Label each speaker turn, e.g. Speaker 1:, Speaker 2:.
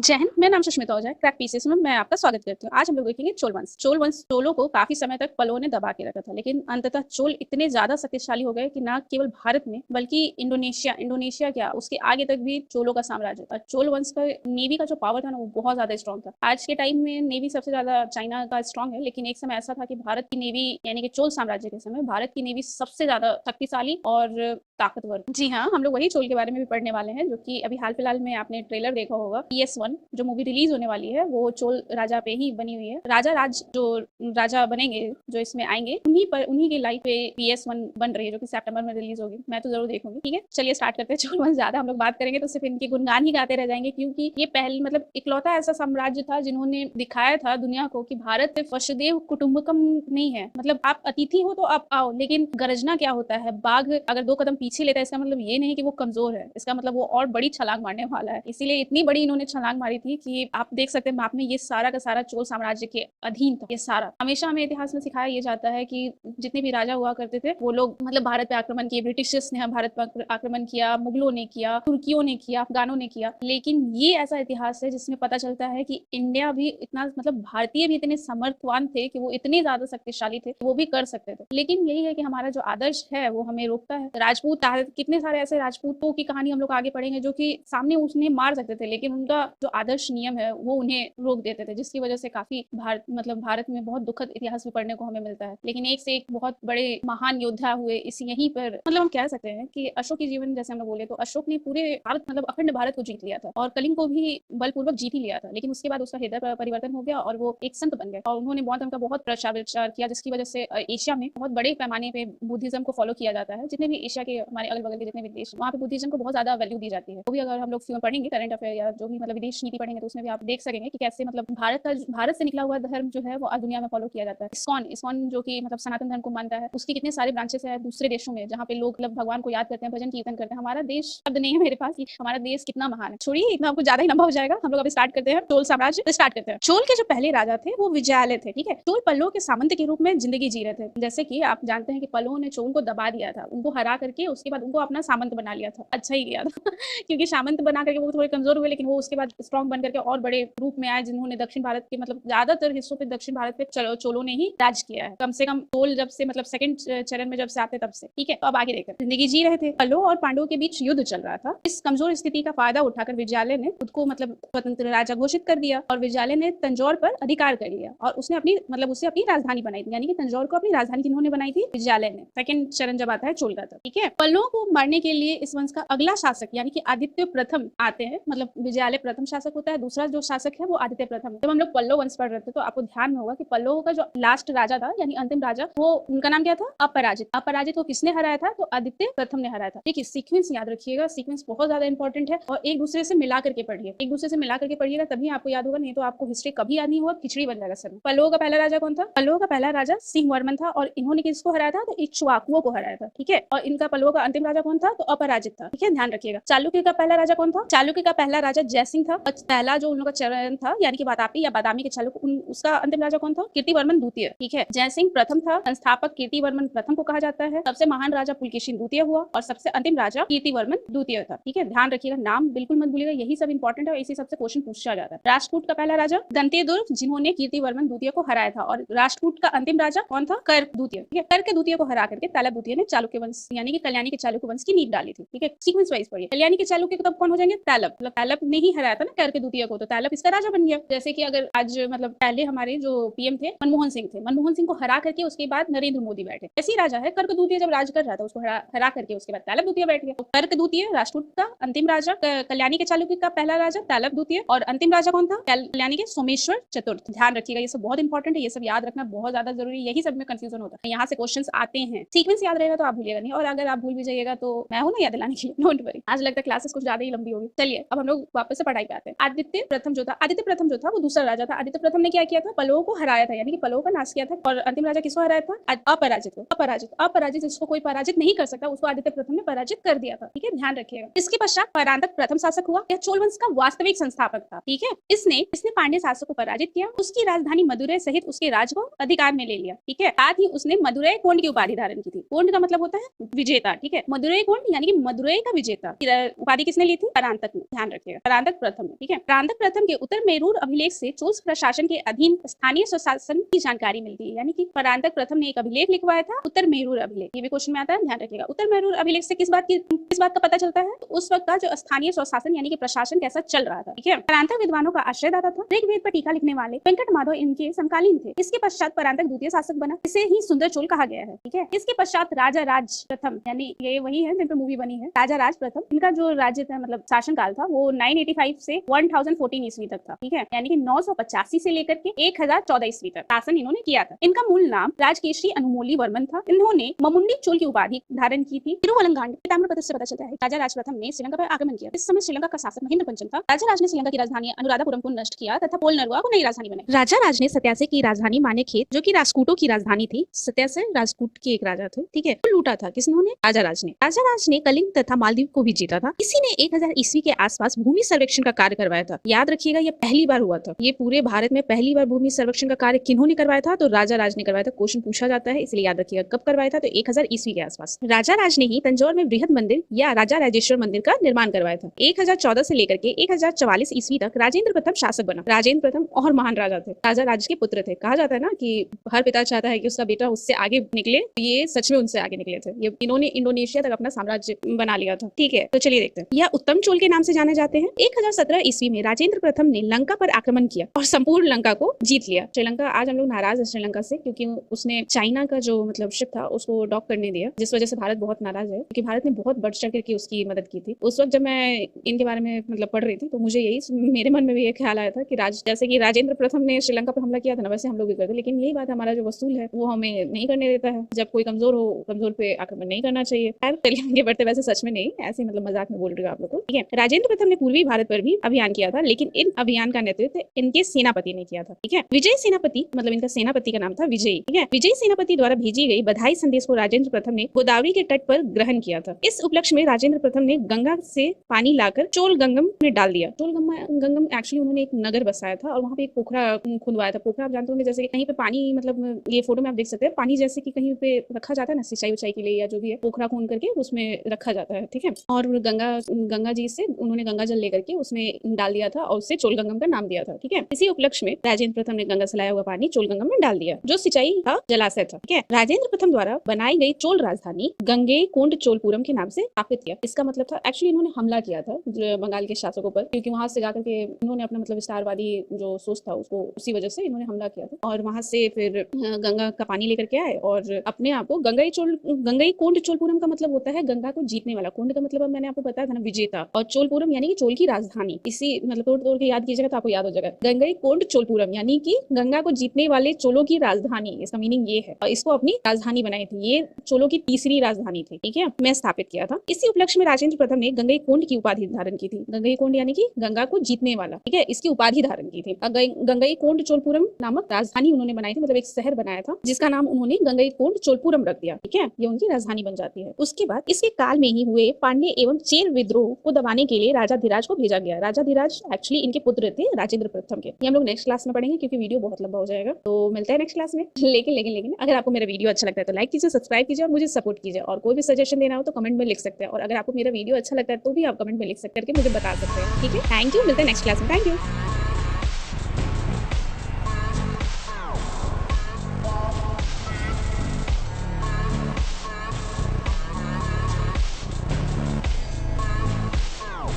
Speaker 1: जय हिंद। मेरा नाम सुष्मिता ओझा है। क्रैक पीसेस में मैं आपका स्वागत करती हूँ। आज हम लोग देखेंगे चोल वंश। चोलों को काफी समय तक पल्लवों ने दबा के रखा था, लेकिन अंततः चोल इतने ज्यादा शक्तिशाली हो गए कि न केवल भारत में बल्कि इंडोनेशिया क्या उसके आगे तक भी चोलों का साम्राज्य था। चोल वंश का नेवी का जो पावर था ना, वो बहुत ज्यादा स्ट्रॉन्ग था। आज के टाइम में नेवी सबसे ज्यादा चाइना का स्ट्रॉन्ग है, लेकिन एक समय ऐसा था कि भारत की नेवी यानी कि चोल साम्राज्य के समय भारत की नेवी सबसे ज्यादा शक्तिशाली और ताकतवर। जी हाँ, हम लोग वही चोल के बारे में भी पढ़ने वाले हैं, जो कि अभी हाल फिलहाल में आपने ट्रेलर देखा होगा। PS1 जो मूवी रिलीज होने वाली है वो चोल राजा पे ही बनी हुई है। जो राजा बनेंगे, जो इसमें आएंगे, उन्हीं की लाइफ पे PS1 बन रही है, जो कि सितंबर में रिलीज होगी। मैं तो जरूर देखूंगी। ठीक है, चलिए स्टार्ट करते हैं। चोल वंश ज्यादा हम लोग बात करेंगे तो सिर्फ इनके गुणगान ही गाते रह जाएंगे, क्योंकि ये पहले इकलौता ऐसा साम्राज्य था जिन्होंने दिखाया था दुनिया को कि भारत सिर्फ वसुदेव कुटुंबकम नहीं है। आप अतिथि हो तो आप आओ, लेकिन गरजना क्या होता है? बाघ अगर 2 कदम पीछे लेता है, इसका मतलब ये नहीं कि वो कमजोर है, इसका मतलब वो और बड़ी छलांग मारने वाला है। इसीलिए इतनी बड़ी इन्होंने छलांग मारी थी कि आप देख सकते हैं मैप में, ये सारा का सारा चोल साम्राज्य के अधीन था। ये सारा हमेशा हमें इतिहास में सिखाया ये जाता है कि जितने भी राजा हुआ करते थे वो लोग भारत पे आक्रमण किए, ब्रिटिशर्स ने भारत पर आक्रमण किया, मुगलों ने किया, तुर्कियों ने किया, अफगानों ने किया, लेकिन ये ऐसा इतिहास है जिसमें पता चलता है कि इंडिया भी इतना भारतीय भी इतने समर्थवान थे कि वो इतने ज्यादा शक्तिशाली थे, वो भी कर सकते थे। लेकिन यही है कि हमारा जो आदर्श है वो हमें रोकता है। राजपूत कितने सारे ऐसे राजपूतों की कहानी हम लोग आगे पढ़ेंगे जो कि सामने उन्हें मार सकते थे, लेकिन उनका जो आदर्श नियम है वो उन्हें रोक देते थे, जिसकी वजह से काफी भारत में बहुत दुखद इतिहास भी पढ़ने को हमें मिलता है। लेकिन एक से एक बहुत बड़े महान योद्धा हुए इस यहीं पर। हम कह सकते हैं कि अशोक की जीवन जैसे हम लोग बोले तो अशोक ने पूरे भारत अखंड भारत को जीत लिया था और कलिंग को भी बलपूर्वक जीत ही लिया था, लेकिन उसके बाद उसका हृदय परिवर्तन हो गया और वो एक संत बन गए और उन्होंने बौद्ध धर्म का बहुत प्रचार विचार किया, जिसकी वजह से एशिया में बहुत बड़े पैमाने पे बुद्धिज्म को फॉलो किया जाता है। जितने भी एशिया के हमारे अगल बगल के जितने भी देश, वहाँ पे बुद्धिज्म को बहुत ज्यादा वैल्यू दी जाती है। वो भी अगर हम लोग पढ़ेंगे करंट अफेयर या जो भी विदेश नीति पढ़ेंगे तो उसमें भी आप देख सकेंगे कि कैसे भारत से निकला हुआ धर्म जो है वो आज दुनिया में फॉलो किया जाता है। इस्कॉन जो कि सनातन धर्म को मानता है, उसके कितने सारे ब्रांचेस है दूसरे देशों में, जहाँ पे लोग भगवान को याद करते हैं, भजन कीर्तन करते हैं। हमारा देश शब्द नहीं है मेरे पास कि हमारा देश कितना महान है। छोड़िए, इतना आपको ज्यादा ही लंबा हो जाएगा। हम लोग अभी स्टार्ट करते हैं चोल साम्राज्य। स्टार्ट करते हैं। चोल के जो पहले राजा थे वो विजयालय थे। ठीक है, चोल पल्लव के सामंत के रूप में जिंदगी जी रहे थे। जैसे कि आप जानते हैं कि पल्लवों ने चोल को दबा दिया था, उनको हरा करके उसके बाद उनको अपना सामंत बना लिया था। अच्छा ही किया था क्योंकि सामंत बना करके वो थोड़े कमजोर हुए, लेकिन वो उसके बाद स्ट्रॉन्ग बन करके और बड़े रूप में आए, जिन्होंने दक्षिण भारत के ज्यादातर हिस्सों पे दक्षिण भारत पे चोलों ने ही राज किया है। कम से कम चोल जब से सेकंड चरण में जब से आते तब से। ठीक है, तो अब आगे देखते हैं। जिंदगी जी रहे थे। पल्लव और पांडवों के बीच युद्ध चल रहा था। इस कमजोर स्थिति का फायदा उठाकर विजयालय ने खुद को स्वतंत्र राजा घोषित कर दिया और विजयालय ने तंजौर पर अधिकार कर लिया और उसने उसे अपनी राजधानी बनाई थी, यानी कि तंजौर को अपनी राजधानी किन्होंने बनाई थी? विजयालय ने। सेकंड चरण जब आता है चोल का। ठीक है, पल्लवों को मारने के लिए इस वंश का अगला शासक यानी कि आदित्य प्रथम आते हैं। विजयालय प्रथम शासक होता है, दूसरा जो शासक है वो आदित्य प्रथम है। जब हम लोग पल्लव वंश पढ़ रहे थे तो आपको ध्यान में होगा कि पल्लवों का जो लास्ट राजा था यानी अंतिम राजा, वो उनका नाम क्या था? अपराजित। अपराजित को किसने हराया था? तो आदित्य प्रथम ने हराया था। देखिए, सीक्वेंस याद रखिएगा, सीक्वेंस बहुत ज्यादा इंपॉर्टेंट है और एक दूसरे से मिला करके पढ़िए, एक दूसरे से मिला करके पढ़िएगा तभी आपको याद होगा, नहीं तो आपको हिस्ट्री कभी याद नहीं होगा, खिचड़ी बन जाएगा सर में। पल्लवों का पहला राजा कौन था? पल्लवों का पहला राजा सिंहवर्मन था और इन्होंने किसको हराया था? तो इक्ष्वाकुओं को हराया था। ठीक है, और इनका पल्लवों का अंतिम राजा कौन था? तो अपराजित था। ठीक है, ध्यान रखिएगा। चालुक्य का पहला राजा कौन था? चालुक्य का पहला राजा जयसिंह था। पहला जो उन लोगों का चरण था यानी कि बादामी या बादामी के चालुक्य, उसका अंतिम राजा कौन था? कीर्तिवर्मन द्वितीय। ठीक है, जयसिंह प्रथम था, संस्थापक कीर्तिवर्मन प्रथम को कहा जाता है। सबसे महान राजा पुलकेशिन द्वितीय हुआ और सबसे अंतिम राजा कीर्तिवर्मन द्वितीय था। ठीक है, ध्यान रखिएगा, नाम बिल्कुल मत भूलिएगा, यही सब इंपॉर्टेंट है और इसी सबसे क्वेश्चन पूछा जाता है। राष्ट्रकूट का पहला राजा दंतेदुर्ग, जिन्होंने कीर्तिवर्मन द्वितीय को हराया था, और राष्ट्रकूट का अंतिम राजा कौन था? कर्क द्वितीय। ठीक है, कर्क द्वितीय को हरा करके तालब द्वितीय ने चालुक्य वंश यानी कि कल्याणी के चालुक्य वंश की नींव डाली थी। ठीक है, सीक्वेंस वाइज पढ़िए। कल्याणी के चालुक्य तब कौन हो जाएंगे? तालब। तालब ने ही हराया था ना कर्क द्वितीय को, तो तालब इसका राजा बन गया। जैसे कि अगर आज पहले हमारे जो पीएम थे मनमोहन सिंह थे, मनमोहन सिंह को हरा करके उसके बाद नरेंद्र मोदी बैठे। ऐसी राजा है कर्क द्वितीय, जब राज कर रहा था उसको हरा करके उसके बाद तालब द्वितीय बैठ गया। तो कर्क द्वितीय राष्ट्रकूट का अंतिम राजा, कल्याणी के चालुक्य का पहला राजा तालब द्वितीय, और अंतिम राजा कौन था? कल्याणी के सोमेश्वर चतुर्थ। ध्यान रखिएगा, ये सब बहुत इंपॉर्टेंट है, ये सब याद रखना बहुत ज्यादा जरूरी है, यही सब में कंफ्यूजन होता है, यहाँ से क्वेश्चंस आते हैं। सीक्वेंस याद रहेगा तो आप भूलिएगा नहीं, और अगर आप भूल भी जाइएगा तो मैं हूं ना याद दिलाने के लिए, डोंट वरी। आज लगता है क्लासेस कुछ ज्यादा ही लंबी होगी। चलिए अब हम लोग वापस से पढ़ाई पे आते हैं। आदित्य प्रथम जो था वो दूसरा राजा था। आदित्य प्रथम ने क्या किया था? पल्लवों को हराया था, यानी कि पल्लवों का नाश किया था, और अंतिम राजा किसको हराया था? अपराजित को। अपराजित जिसको कोई पराजित नहीं कर सकता, उसको आदित्य प्रथम ने पराजित कर दिया था। ठीक है, ध्यान रखिएगा। इसके पश्चात परांतक प्रथम शासक हुआ, यह चोल वंश का वास्तविक संस्थापक था। ठीक है, इसने पांड्य शासक को पराजित किया, उसकी राजधानी मदुरै सहित उसके राज को अधिकार में ले लिया। ठीक है, साथ ही उसने मदुरै कोंड की उपाधि धारण की थी। कोंड का मतलब होता है विजेता। ठीक है। मदुरई कोंड यानी कि मदुरई का विजेता उपाधि किसने ली थी? परांतक ने, ध्यान रखिएगा, परांतक प्रथम ने, ठीक है। परांतक प्रथम के उत्तर मेरूर अभिलेख से चोल प्रशासन के अधीन स्थानीय स्वशासन की जानकारी मिलती है। यानी कि परांतक प्रथम ने एक अभिलेख लिखवाया था, उत्तर मेरूर अभिलेख। ये भी क्वेश्चन में आता है, ध्यान रखिएगा। उत्तर मेरूर अभिलेख से किस बात का पता चलता है? तो उस वक्त का जो स्थानीय स्वशासन यानी कि प्रशासन कैसा चल रहा था, ठीक है। परांतक विद्वानों का आश्रयदाता था। ऋग्वेद पर टीका लिखने वाले वेंकट माधव इनके समकालीन थे। इसके पश्चात परांतक द्वितीय शासक बना, इसे ही सुंदर चोल कहा गया है, ठीक है। इसके पश्चात राजा राज प्रथम, यानी ये वही है जिन पर मूवी बनी है, राजा राज प्रथम। इनका जो राज्य था, मतलब शासन काल था, वो 985 से 1014 ईस्वी तक था, ठीक है। यानी कि 985 से लेकर के 1014 ईस्वी तक शासन इन्होंने किया था। इनका मूल नाम राजकेशरी अनुमोली वर्मन था। इन्होंने ममुंडी चोल की उपाधि धारण की थी। तिरुवलंगांड ताम्रपत्र से पता चलता है राजा राज प्रथम ने श्रीलंका पर आक्रमण किया। इस समय श्रीलंका का शासक महेंद्र पंचम था। राजा राज ने श्रीलंका की राजधानी अनुराधापुरम को नष्ट किया तथा पोलनरुआ को नई राजधानी बनाई। राजा राज ने सत्यासे की राजधानी मानेखेत, जो कि राजकूटों की राजधानी थी, सत्यासे राजकूट के एक राजा थे, ठीक है, तो लूटा था। किसने? राजा राज ने। राजा राज ने कलिंग तथा मालदीव को भी जीता था। इसी ने 1000 ईस्वी के आसपास भूमि सर्वेक्षण का कार्य करवाया था। याद रखिएगा, ये पहली बार हुआ था। ये पूरे भारत में पहली बार भूमि सर्वेक्षण का कार्य किन्होंने करवाया था? तो राजा राज ने करवाया था। क्वेश्चन पूछा जाता है, इसलिए याद रखिएगा कब करवाया था? तो 1000 ईस्वी के आसपास। राजा राज ने ही तंजौर में बृहद मंदिर या राजा राजेश्वर मंदिर का निर्माण करवाया था। 1014 से लेकर के 1044 ईस्वी तक राजेंद्र प्रथम शासक बना। राजेंद्र प्रथम और महान राजा थे, राजा राज के पुत्र थे। कहा जाता है ना कि हर पिता चाहता है कि उसका बेटा उससे आगे निकले, ये सच में उनसे आगे निकले थे। ये इन्होंने इंडोनेशिया तक अपना साम्राज्य बना लिया था, ठीक है। तो चलिए देखते हैं। यह उत्तम चोल के नाम से जाने जाते हैं। 1017 ईस्वी में राजेंद्र प्रथम ने लंका पर आक्रमण किया और संपूर्ण लंका को जीत लिया। श्रीलंका, आज हम लोग नाराज है श्रीलंका से, क्योंकि उसने चाइना का जो मतलब शिप था उसको डॉक करने दिया, जिस वजह से भारत बहुत नाराज है, क्योंकि भारत ने बहुत बढ़ चढ़ करके उसकी मदद की थी। उस वक्त जब मैं इनके बारे में मतलब पढ़ रही थी, तो मुझे यही मेरे मन में भी ये ख्याल आया था कि जैसे कि राजेंद्र प्रथम ने श्रीलंका पर हमला किया था ना, वैसे हम लोग भी करते। लेकिन यही बात, हमारा जो वसूल है वो हमें नहीं करने देता है। जब कोई कमजोर हो, कमजोर पे आक्रमण नहीं करना चाहिए। चलिए आगे बढ़ते। वैसे सच में नहीं, ऐसे मतलब मजाक में बोल रही हूँ आप लोग को, ठीक है। राजेंद्र प्रथम ने पूर्वी भारत पर भी अभियान किया था, लेकिन इन अभियान का नेतृत्व इनके सेनापति ने किया था, ठीक है। विजय सेनापति, मतलब इनका सेनापति का नाम था विजय, ठीक है। विजय सेनापति द्वारा भेजी गई बधाई संदेश को राजेंद्र प्रथम ने गोदावरी के तट पर ग्रहण किया था। इस उपलक्ष्य में राजेंद्र प्रथम ने गंगा से पानी लाकर चोल गंगम में डाल दिया। चोल गंगम एक्चुअली उन्होंने एक नगर बसाया था और वहाँ पे एक पोखरा खुदवाया था। पोखरा आप जानते होंगे, जैसे कहीं पे पानी, मतलब ये फोटो में आप देख सकते हैं, पानी जैसे कि कहीं पे रखा जाता है ना सिंचाई उचाई के लिए या जो भी है, पोखरा खोन करके उसमें रखा जाता है, ठीक है। और गंगा जी से उन्होंने गंगा जल लेकर के उसमें डाल दिया था और उससे चोल गंगम का नाम दिया था, ठीक है। इसी उपलक्ष्य में राजेंद्र प्रथम ने गंगा से लाया हुआ पानी चोल गंगम में डाल दिया, जो सिंचाई का जलाशय था, ठीक है। राजेंद्र प्रथम द्वारा बनाई गई चोल राजधानी गंगे कोंड चोलपुरम के नाम से स्थापित किया। इसका मतलब था एक्चुअली इन्होंने हमला किया था बंगाल के शासकों पर, क्योंकि वहां से जाकर के इन्होंने अपना मतलब विस्तारवादी जो सोच था उसको, उसी वजह से इन्होंने हमला किया था। और वहां से फिर गंगा का पानी लेकर के आए और अपने आप को गंगई कोंड चोलपुरम का मतलब होता है गंगा को जीतने वाला। कोंड का मतलब मैंने आपको बताया था ना, विजेता। और चोलपुरम यानी कि चोल की राजधानी। इसी मतलब तोड़ के याद कीजिएगा तो आपको याद हो जाएगा। गंगई कोंड चोलपुरम यानी कि गंगा को जीतने वाले चोलों की राजधानी, इसका मीनिंग ये है। और इसको अपनी राजधानी बनाई थी। ये चोलों की तीसरी राजधानी थी, ठीक है, मैं स्थापित किया था। इसी उपलक्ष्य में राजेंद्र प्रथम ने गंगई कोंड की उपाधि धारण की थी। गंगई कोंड यानी कि गंगा को जीतने वाला, ठीक है, इसकी उपाधि धारण की थी। गंगई कोंड चोलपुरम नामक राजधानी उन्होंने बनाई थी, मतलब एक शहर बनाया था जिसका नाम उन्होंने गंगई कोंड चोलपुरम रख दिया, ठीक है। ये उनकी राजधानी बन जाती है। उसके बाद इसके काल में ही हुए पांड्य एवं चेर विद्रोह को दबाने के लिए राजा धीराज को भेजा गया। राजा धीराज एक्चुअली इनके पुत्र थे राजेंद्र प्रथम के। ये हम लोग नेक्स्ट क्लास में पढ़ेंगे, क्योंकि वीडियो बहुत लंबा हो जाएगा। तो मिलते हैं नेक्स्ट क्लास में। लेकिन अगर आपको मेरा वीडियो अच्छा लगता है तो लाइक कीजिए, सब्सक्राइब कीजिए और मुझे सपोर्ट कीजिए। और कोई भी सजेशन देना हो तो कमेंट में लिख सकते हैं। और अगर आपको मेरा वीडियो अच्छा लगता है तो भी आप कमेंट में लिख सकते हैं, मुझे बता सकते हैं, ठीक है। थैंक यू, मिलते हैं नेक्स्ट क्लास में। Thank you.